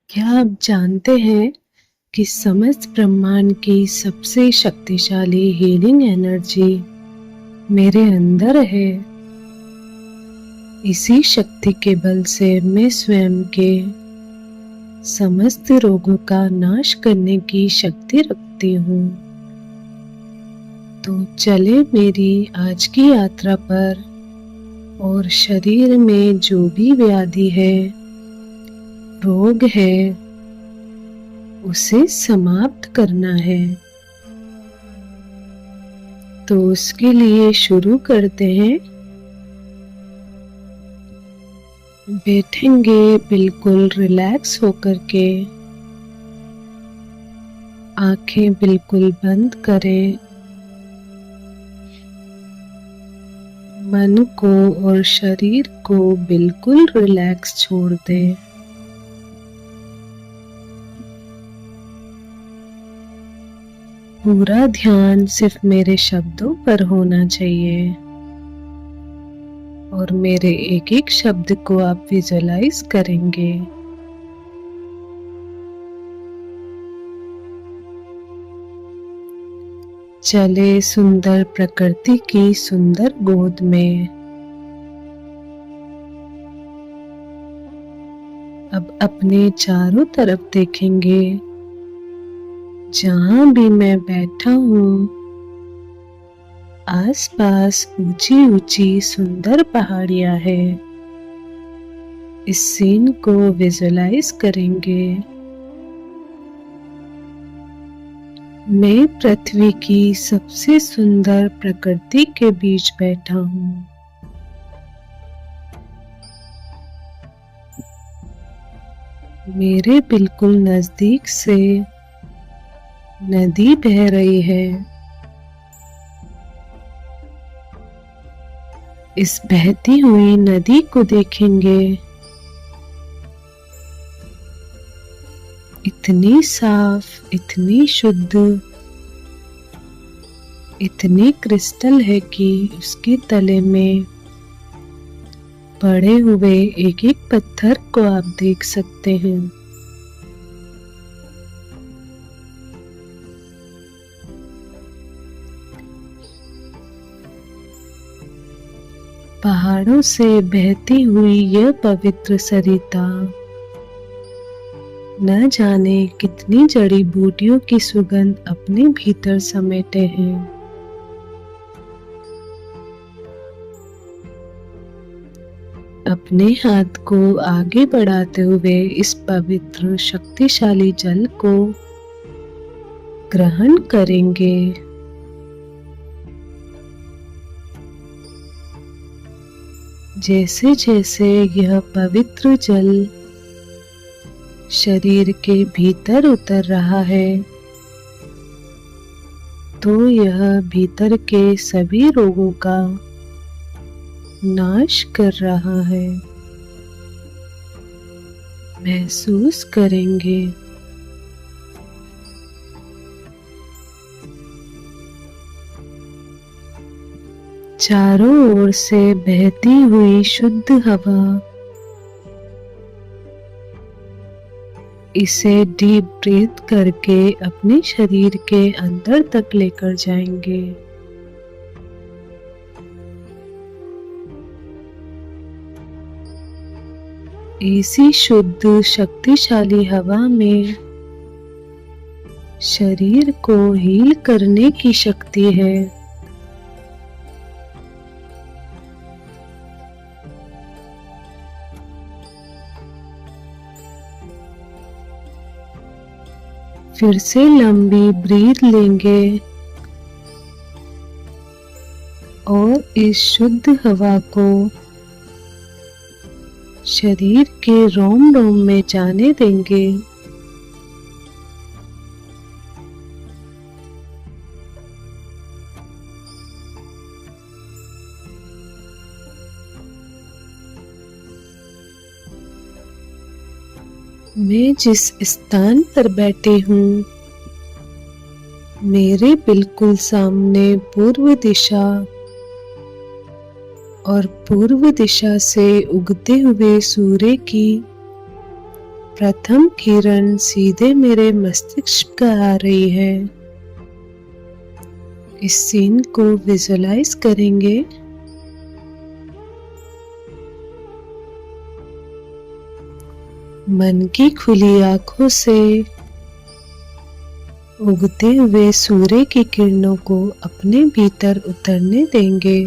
क्या आप जानते हैं कि समस्त ब्रह्मांड की सबसे शक्तिशाली हीलिंग एनर्जी मेरे अंदर है। इसी शक्ति के बल से मैं स्वयं के समस्त रोगों का नाश करने की शक्ति रखती हूँ। तो चले मेरी आज की यात्रा पर और शरीर में जो भी व्याधि है, रोग है, उसे समाप्त करना है। तो उसके लिए शुरू करते हैं। बैठेंगे बिल्कुल रिलैक्स होकर के, आंखें बिल्कुल बंद करें, मन को और शरीर को बिल्कुल रिलैक्स छोड़ दें। पूरा ध्यान सिर्फ मेरे शब्दों पर होना चाहिए और मेरे एक एक शब्द को आप विजुअलाइज करेंगे। चले सुंदर प्रकृति की सुंदर गोद में। अब अपने चारों तरफ देखेंगे। जहां भी मैं बैठा हूँ, आसपास ऊंची ऊंची सुंदर पहाड़ियां हैं। इस सीन को विजुअलाइज करेंगे। मैं पृथ्वी की सबसे सुंदर प्रकृति के बीच बैठा हूँ। मेरे बिल्कुल नजदीक से नदी बह रही है। इस बहती हुई नदी को देखेंगे। इतनी साफ, इतनी शुद्ध, इतनी क्रिस्टल है कि उसके तले में पड़े हुए एक एक पत्थर को आप देख सकते हैं। पहाड़ों से बहती हुई यह पवित्र सरिता न जाने कितनी जड़ी बूटियों की सुगंध अपने भीतर समेटे हैं। अपने हाथ को आगे बढ़ाते हुए इस पवित्र शक्तिशाली जल को ग्रहण करेंगे। जैसे जैसे यह पवित्र जल शरीर के भीतर उतर रहा है, तो यह भीतर के सभी रोगों का नाश कर रहा है। महसूस करेंगे। चारों ओर से बहती हुई शुद्ध हवा, इसे डीप ब्रीथ करके अपने शरीर के अंदर तक लेकर जाएंगे। ऐसी शुद्ध शक्तिशाली हवा में शरीर को हील करने की शक्ति है। फिर से लंबी ब्रीथ लेंगे और इस शुद्ध हवा को शरीर के रोम रोम में जाने देंगे। मैं जिस स्थान पर बैठी हूँ, मेरे बिल्कुल सामने पूर्व दिशा और पूर्व दिशा से उगते हुए सूर्य की प्रथम किरण सीधे मेरे मस्तिष्क पर आ रही है। इस सीन को विजुअलाइज करेंगे। मन की खुली आंखों से उगते हुए सूर्य की किरणों को अपने भीतर उतरने देंगे।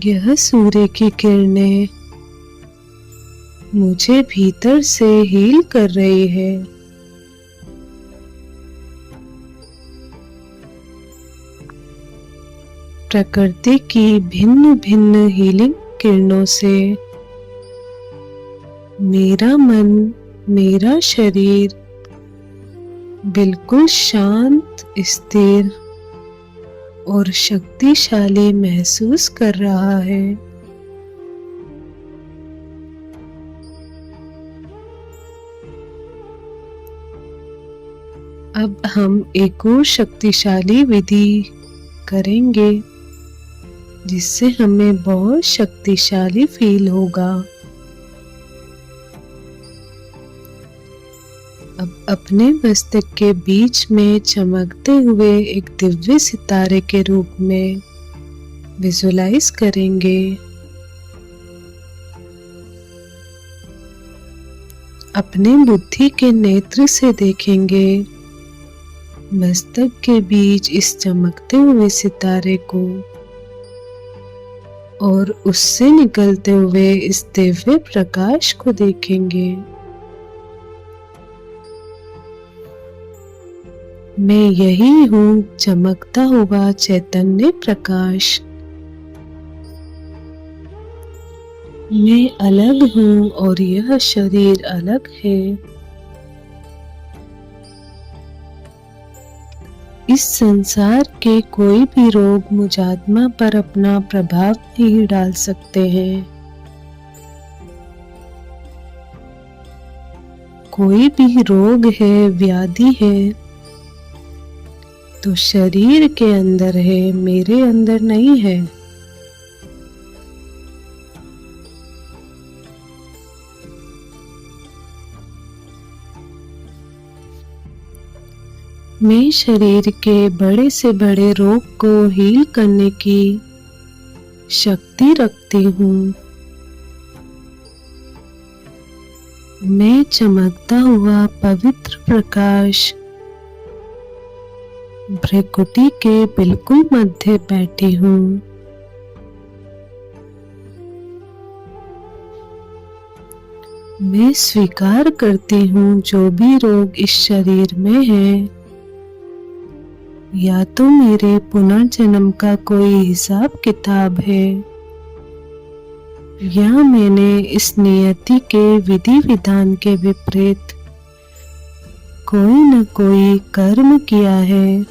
यह सूर्य की किरणें मुझे भीतर से हील कर रही है। प्रकृति की भिन्न भिन्न हीलिंग किरणों से मेरा मन, मेरा शरीर बिल्कुल शांत, स्थिर और शक्तिशाली महसूस कर रहा है। अब हम एक और शक्तिशाली विधि करेंगे जिससे हमें बहुत शक्तिशाली फील होगा। अब अपने मस्तक के बीच में चमकते हुए एक दिव्य सितारे के रूप में विजुअलाइज करेंगे। अपने बुद्धि के नेत्र से देखेंगे मस्तक के बीच इस चमकते हुए सितारे को और उससे निकलते हुए इस दिव्य प्रकाश को देखेंगे। मैं यही हूँ, चमकता हुआ चैतन्य प्रकाश। मैं अलग हूँ और यह शरीर अलग है। इस संसार के कोई भी रोग मुझ आत्मा पर अपना प्रभाव नहीं डाल सकते हैं। कोई भी रोग है, व्याधि है, तो शरीर के अंदर है, मेरे अंदर नहीं है। मैं शरीर के बड़े से बड़े रोग को हील करने की शक्ति रखती हूँ। मैं चमकता हुआ पवित्र प्रकाश भ्रिकुटी के बिल्कुल मध्य बैठी हूँ। मैं स्वीकार करती हूँ जो भी रोग इस शरीर में है, या तो मेरे पुनर्जन्म का कोई हिसाब किताब है, या मैंने इस नियति के विधि विधान के विपरीत कोई न कोई कर्म किया है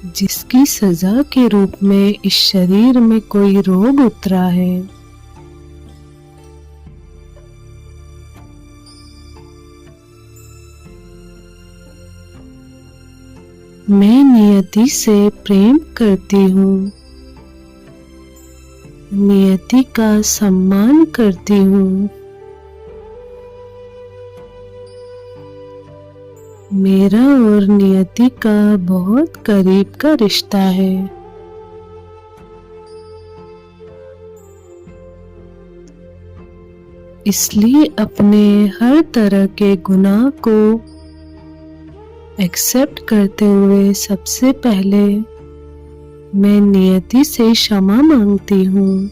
जिसकी सजा के रूप में इस शरीर में कोई रोग उतरा है। मैं नियति से प्रेम करती हूँ, नियति का सम्मान करती हूँ। मेरा और नियति का बहुत करीब का रिश्ता है। इसलिए अपने हर तरह के गुनाह को एक्सेप्ट करते हुए सबसे पहले मैं नियति से क्षमा मांगती हूँ।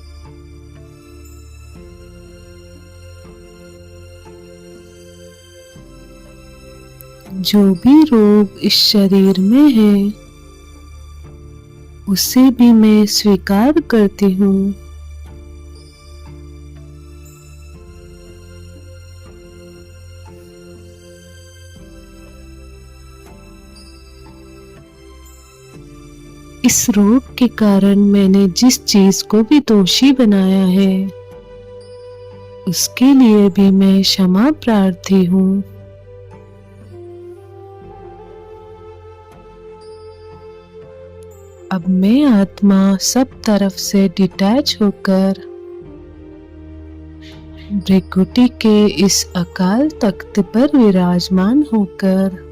जो भी रोग इस शरीर में है उसे भी मैं स्वीकार करती हूँ। इस रोग के कारण मैंने जिस चीज को भी दोषी बनाया है उसके लिए भी मैं क्षमा प्रार्थी हूँ। अब मैं आत्मा सब तरफ से डिटैच होकर भृकुटी के इस अकाल तख्त पर विराजमान होकर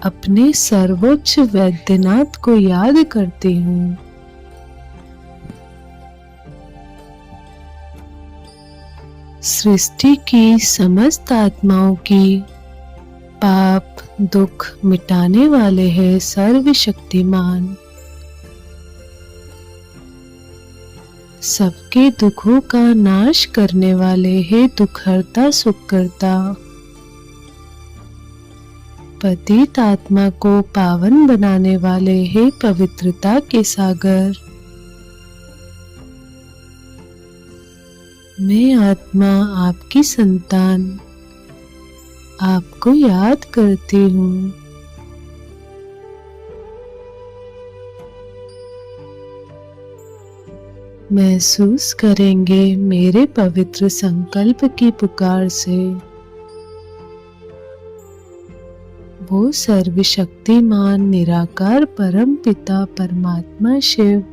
अपने सर्वोच्च वैद्यनाथ को याद करती हूँ। सृष्टि की समस्त आत्माओं की पाप दुख मिटाने वाले हैं सर्वशक्तिमान। सबके दुखों का नाश करने वाले हैं दुखहर्ता सुखकर्ता। पतित आत्मा को पावन बनाने वाले हैं पवित्रता के सागर। मैं आत्मा आपकी संतान आपको याद करती हूँ। महसूस करेंगे मेरे पवित्र संकल्प की पुकार से वो सर्वशक्तिमान निराकार परम पिता परमात्मा शिव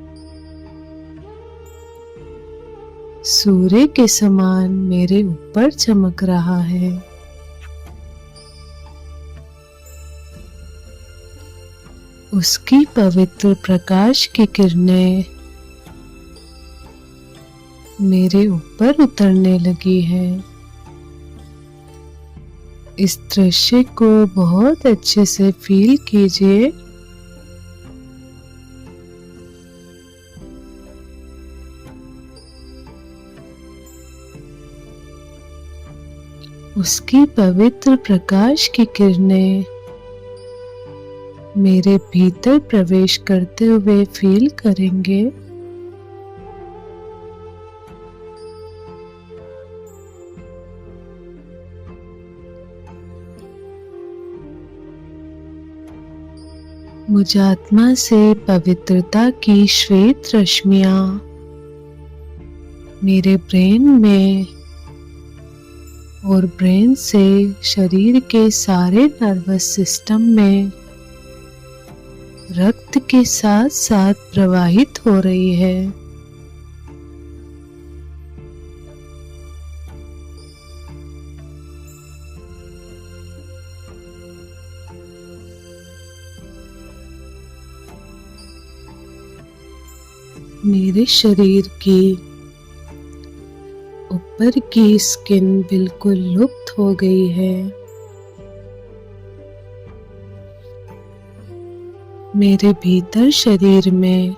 सूर्य के समान मेरे ऊपर चमक रहा है। उसकी पवित्र प्रकाश की किरणें मेरे ऊपर उतरने लगी है। इस दृश्य को बहुत अच्छे से फील कीजिए। उसकी पवित्र प्रकाश की किरणें मेरे भीतर प्रवेश करते हुए फील करेंगे। मुझ आत्मा से पवित्रता की श्वेत रश्मियां मेरे ब्रेन में और ब्रेन से शरीर के सारे नर्वस सिस्टम में रक्त के साथ साथ प्रवाहित हो रही है। मेरे शरीर की ऊपर की स्किन बिल्कुल लुप्त हो गई है। मेरे भीतर शरीर में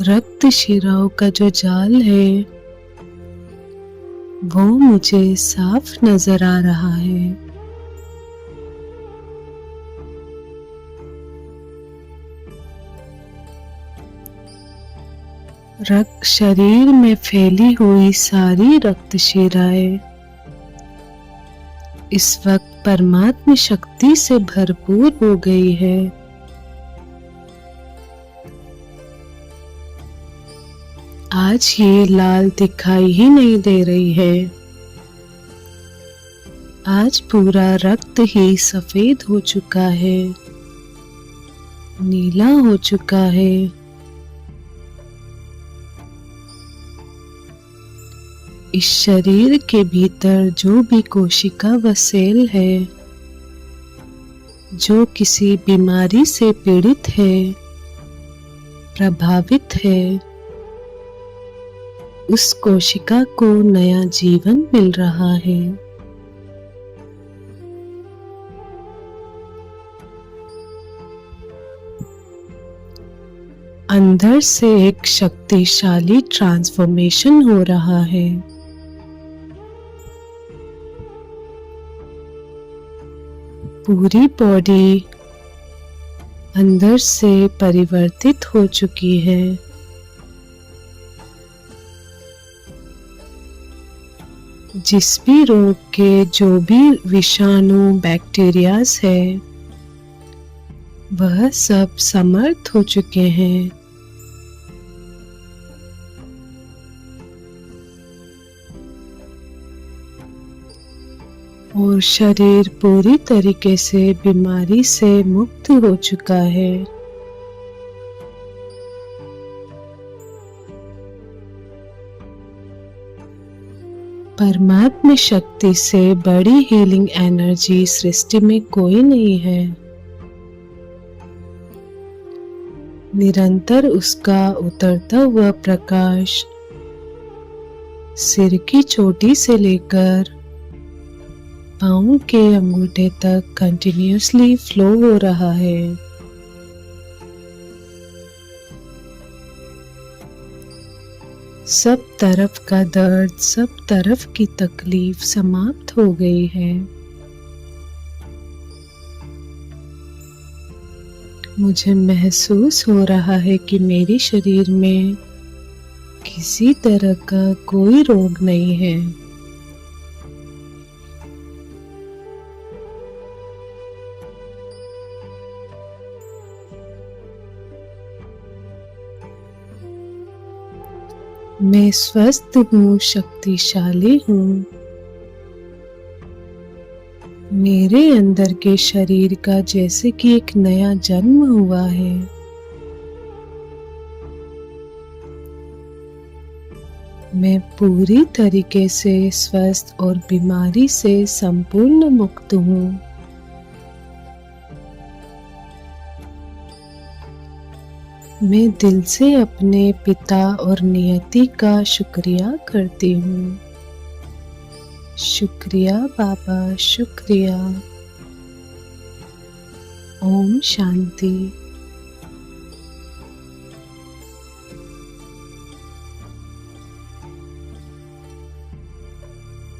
रक्त शिराओं का जो जाल है वो मुझे साफ नजर आ रहा है। रक्त शरीर में फैली हुई सारी रक्त शिराएं इस वक्त परमात्म शक्ति से भरपूर हो गई है। आज ये लाल दिखाई ही नहीं दे रही है। आज पूरा रक्त ही सफेद हो चुका है, नीला हो चुका है। इस शरीर के भीतर जो भी कोशिका व सेल है जो किसी बीमारी से पीड़ित है, प्रभावित है, उस कोशिका को नया जीवन मिल रहा है। अंदर से एक शक्तिशाली ट्रांसफॉर्मेशन हो रहा है। पूरी बॉडी अंदर से परिवर्तित हो चुकी है। जिस भी रोग के जो भी विषाणु बैक्टीरियाज है वह सब समर्थ हो चुके हैं। और शरीर पूरी तरीके से बीमारी से मुक्त हो चुका है। परमात्मा शक्ति से बड़ी हीलिंग एनर्जी सृष्टि में कोई नहीं है। निरंतर उसका उतरता हुआ प्रकाश सिर की चोटी से लेकर पाँव के अंगूठे तक कंटिन्यूअसली फ्लो हो रहा है। सब तरफ का दर्द, सब तरफ की तकलीफ समाप्त हो गई है। मुझे महसूस हो रहा है कि मेरे शरीर में किसी तरह का कोई रोग नहीं है। मैं स्वस्थ हूँ, शक्तिशाली हूँ। मेरे अंदर के शरीर का जैसे कि एक नया जन्म हुआ है। मैं पूरी तरीके से स्वस्थ और बीमारी से संपूर्ण मुक्त हूँ। मैं दिल से अपने पिता और नियति का शुक्रिया करती हूँ। शुक्रिया बाबा, शुक्रिया। ओम शांति।